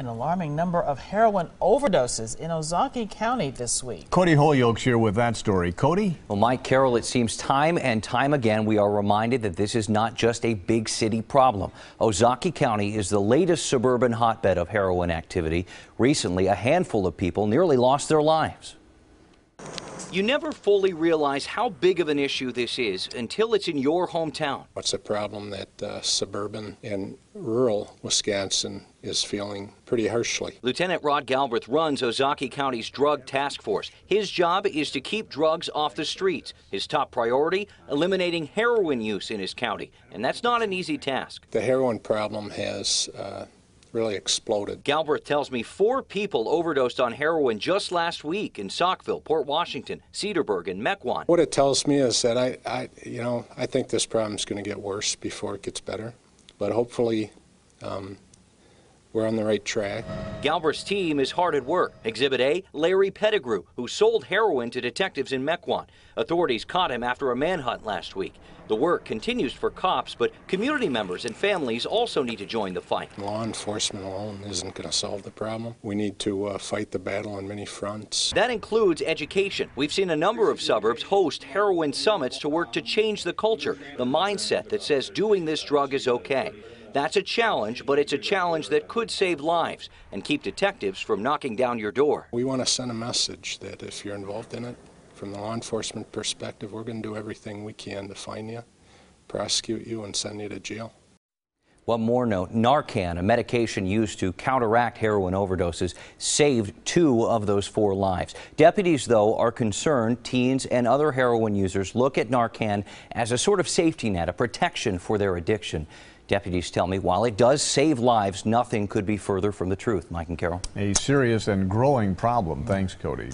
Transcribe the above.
An alarming number of heroin overdoses in Ozaukee County this week. Cody Holyoke's here with that story. Cody? Well, Mike Carroll, it seems time and time again we are reminded that this is not just a big city problem. Ozaukee County is the latest suburban hotbed of heroin activity. Recently, a handful of people nearly lost their lives. You never fully realize how big of an issue this is until it's in your hometown. It's a problem that suburban and rural Wisconsin is feeling pretty harshly. Lieutenant Rod Galbraith runs Ozaukee County's drug task force. His job is to keep drugs off the streets. His top priority, eliminating heroin use in his county. And that's not an easy task. The heroin problem has really exploded. Galbraith tells me 4 people overdosed on heroin just last week in Saukville, Port Washington, Cedarburg, and Mequon. What it tells me is that I think this problem is going to get worse before it gets better, but hopefully we're on the right track. Galbraith's team is hard at work. Exhibit A, Larry Pettigrew, who sold heroin to detectives in Mequon. Authorities caught him after a manhunt last week. The work continues for cops, but community members and families also need to join the fight. Law enforcement alone isn't going to solve the problem. We need to fight the battle on many fronts. That includes education. We've seen a number of suburbs host heroin summits to work to change the culture, the mindset that says doing this drug is okay. That's a challenge, but it's a challenge that could save lives and keep detectives from knocking down your door. We want to send a message that if you're involved in it, from the law enforcement perspective, we're going to do everything we can to find you, prosecute you, and send you to jail. One more note, Narcan, a medication used to counteract heroin overdoses, saved 2 of those 4 lives. Deputies, though, are concerned teens and other heroin users look at Narcan as a sort of safety net, a protection for their addiction. Deputies tell me while it does save lives, nothing could be further from the truth. Mike and Carol. A serious and growing problem. Thanks, Cody.